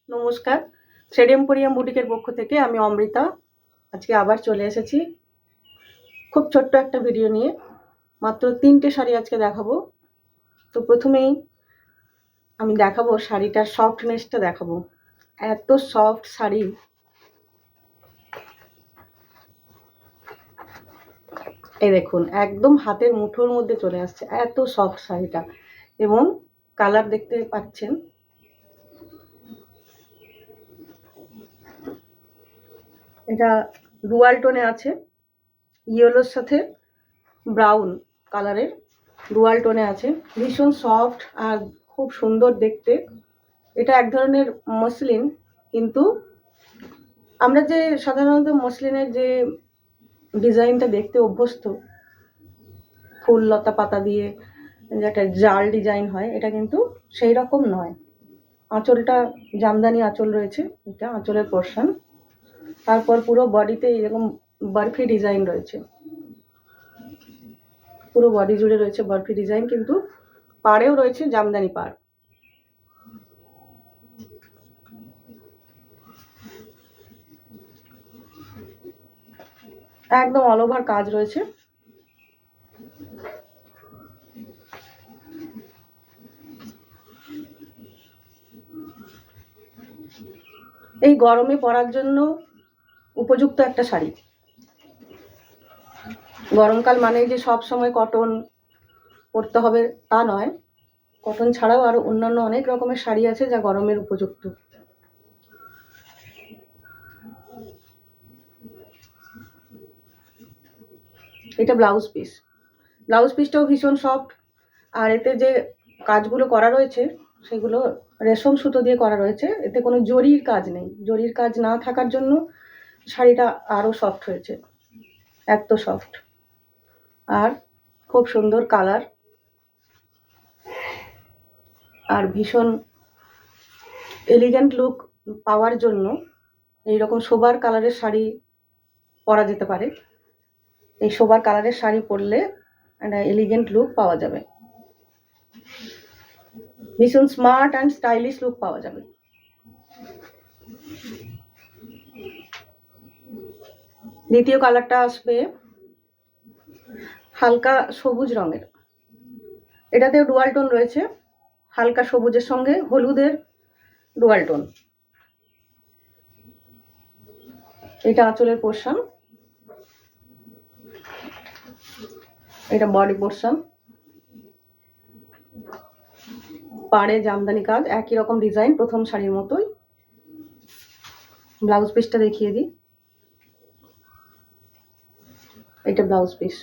নমস্কার, thread emporium বুটিকের পক্ষ থেকে আমি অমৃতা আজকে আবার চলে এসেছি খুব ছোট্ট একটা ভিডিও নিয়ে। মাত্র 3টে শাড়ি আজকে দেখাবো। তো প্রথমেই আমি দেখাবো শাড়িটার সফটনেসটা দেখাবো। এত সফট শাড়ি, এই দেখুন একদম হাতের মুঠোর মধ্যে চলে আসছে, এত সফট শাড়িটা। এবং কালার দেখতে পাচ্ছেন, এটা ডুয়াল টোনে আছে, ইয়েলোর সাথে ব্রাউন কালারের ডুয়াল টোনে আছে। ভীষণ সফট আর খুব সুন্দর দেখতে। এটা এক ধরনের মসলিন, কিন্তু আমরা যে সাধারণত মসলিনের যে ডিজাইনটা দেখতে অভ্যস্ত, ফুল লতা পাতা দিয়ে যেটা জাল ডিজাইন হয়, এটা কিন্তু সেই রকম নয়। আঁচলটা জামদানি আঁচল রয়েছে, এটা আঁচলের পোর্শন। তারপর পুরো বডিতে এরকম বরফি ডিজাইন রয়েছে, পুরো বডি জুড়ে রয়েছে বরফি ডিজাইন, কিন্তু পাড়েও রয়েছে জামদানি পাড়। একদম অল ওভার কাজ রয়েছে। এই গরমে পরার জন্য উপযুক্ত একটা শাড়ি। গরমকাল মানে যে সব সময় কটন পরতে হবে তা নয়, কটন ছাড়াও আরো অন্যান্য অনেক রকমের শাড়ি আছে যা গরমের উপযুক্ত। এটা ব্লাউজ পিস, ব্লাউজ পিসটাও ভীষণ সফট। আর এতে যে কাজগুলো করা রয়েছে সেগুলো রেশম সুতো দিয়ে করা রয়েছে, এতে কোনো জরির কাজ নেই। জরির কাজ না থাকার জন্য শাড়িটা আরো সফট হয়েছে, এত সফট। আর খুব সুন্দর কালার, আর ভীষণ এলিগেন্ট লুক পাওয়ার জন্য এইরকম সোবার কালারের শাড়ি পরা যেতে পারে। এই সোবার কালারের শাড়ি পরলে একটা এলিগেন্ট লুক পাওয়া যাবে, ভীষণ স্মার্ট অ্যান্ড স্টাইলিশ লুক পাওয়া যাবে। দ্বিতীয় কালারটা আসবে হালকা সবুজ রঙের। এটাতে ডুয়াল টোন রয়েছে, হালকা সবুজের সঙ্গে হলুদের ডুয়াল টোন। এটা আঁচলের পোর্শন, এটা বডি পোর্শন। পাড়ে জামদানি কাজ, একই রকম ডিজাইন প্রথম শাড়ির মতোই। ব্লাউজ পিসটা দেখিয়ে দিই, এটা ব্লাউজ পিস।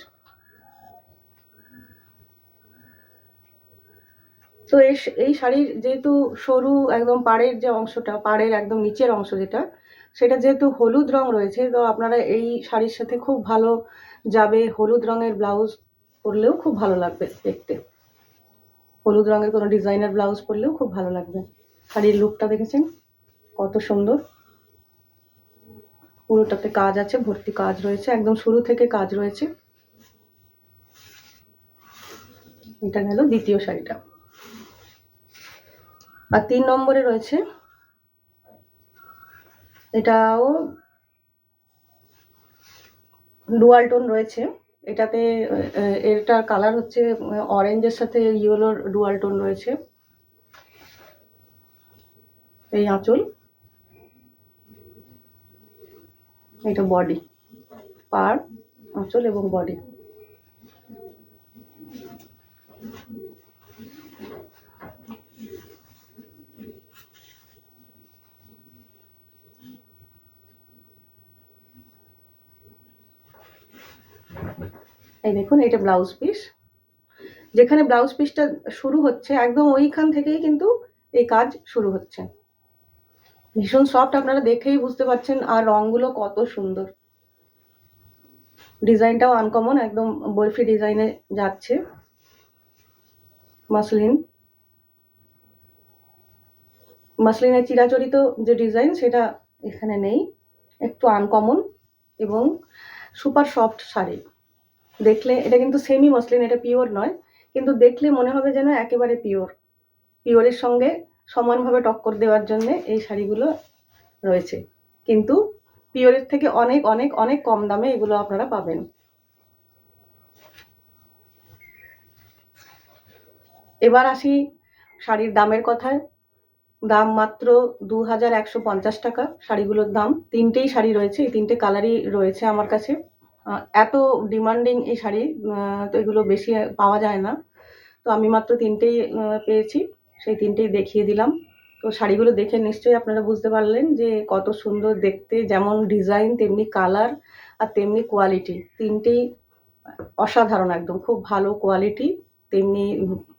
তো এই শাড়ির যেহেতু সরু একদম পাড়ের যে অংশটা, পাড়ের একদম নিচের অংশ যেটা, সেটা যেহেতু হলুদ রং রয়েছে, তো আপনারা এই শাড়ির সাথে খুব ভালো যাবে। হলুদ রঙের ব্লাউজ পরলেও খুব ভালো লাগবে দেখতে, হলুদ রঙের কোনো ডিজাইনার ব্লাউজ পরলেও খুব ভালো লাগবে। শাড়ির লুকটা দেখেছেন কত সুন্দর, পুরোটাতে কাজ আছে, ভর্তি কাজ রয়েছে, একদম শুরু থেকে কাজ রয়েছে। এটা গেল দ্বিতীয় শাড়িটা। আর 3 নম্বরে রয়েছে, এটাও ডুয়াল টোন রয়েছে। এটাতে এটার কালার হচ্ছে অরেঞ্জের সাথে ইয়েলোর ডুয়াল টোন রয়েছে। এই আঁচল, এটা বডি, পাড়, আঁচল এবং বডি। এই দেখুন এটা ব্লাউজ পিস। যেখানে ব্লাউজ পিসটা শুরু হচ্ছে একদম ওইখান থেকেই কিন্তু এই কাজ শুরু হচ্ছে। ভীষণ সফট, আপনারা দেখেই বুঝতে পারছেন। আর রংগুলো কত সুন্দর, ডিজাইনটাও আনকমন, একদম বরফি ডিজাইনে যাচ্ছে। মাসলিনের চিরাচরিত যে ডিজাইন সেটা এখানে নেই, একটু আনকমন এবং সুপার সফট শাড়ি। দেখলে এটা কিন্তু সেমি মসলিন, এটা পিওর নয়, কিন্তু দেখলে মনে হবে যেন একেবারে পিওর। পিওরের সঙ্গে সমানভাবে টক্কর দেওয়ার জন্য এই শাড়িগুলো রয়েছে, কিন্তু পিওরের থেকে অনেক অনেক অনেক কম দামে এগুলো আপনারা পাবেন। এবার আসি শাড়ির দামের কথায়। দাম মাত্র 2150 টাকা শাড়িগুলোর দাম। তিনটেই শাড়ি রয়েছে, এই তিনটে কালারই রয়েছে আমার কাছে। এত ডিমান্ডিং এই শাড়ি, তো এগুলো বেশি পাওয়া যায় না। তো আমি মাত্র তিনটেই পেয়েছি, সেই তিনটেই দেখিয়ে দিলাম। তো শাড়িগুলো দেখে নিশ্চয়ই আপনারা বুঝতে পারলেন যে কত সুন্দর দেখতে, যেমন ডিজাইন তেমনি কালার আর তেমনি কোয়ালিটি, তিনটেই অসাধারণ, একদম খুব ভালো কোয়ালিটি, তেমনি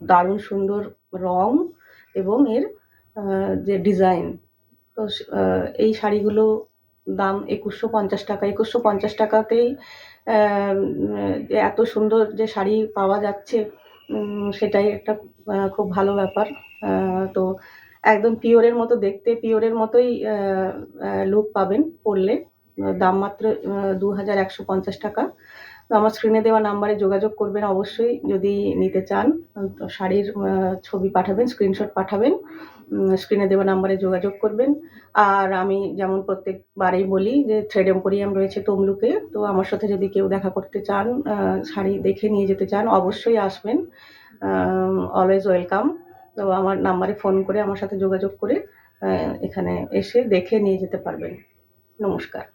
দারুণ সুন্দর রং এবং এর যে ডিজাইন। তো এই শাড়িগুলো দাম 2150 টাকা। 2150 টাকাতেই যে এত সুন্দর যে শাড়ি পাওয়া যাচ্ছে, সেটাই একটা খুব ভালো ব্যাপার। তো একদম পিওরের মতো দেখতে, পিওরের মতোই লুক পাবেন পরলে। দাম মাত্র 2150 টাকা। তো আমার স্ক্রিনে দেওয়া নাম্বারে যোগাযোগ করবেন অবশ্যই, যদি নিতে চান। তো শাড়ির ছবি পাঠাবেন, স্ক্রিনশট পাঠাবেন, স্ক্রিনে দেওয়া নাম্বারে যোগাযোগ করবেন। আর আমি যেমন প্রত্যেকবারেই বলি যে থ্রেড এম্পোরিয়াম রয়েছে তমলুকে, তো আমার সাথে যদি কেউ দেখা করতে চান, শাড়ি দেখে নিয়ে যেতে চান, অবশ্যই আসবেন। Always welcome. তো আমার নাম্বারে ফোন করে আমার সাথে যোগাযোগ করে এখানে এসে দেখে নিয়ে যেতে পারবেন। নমস্কার।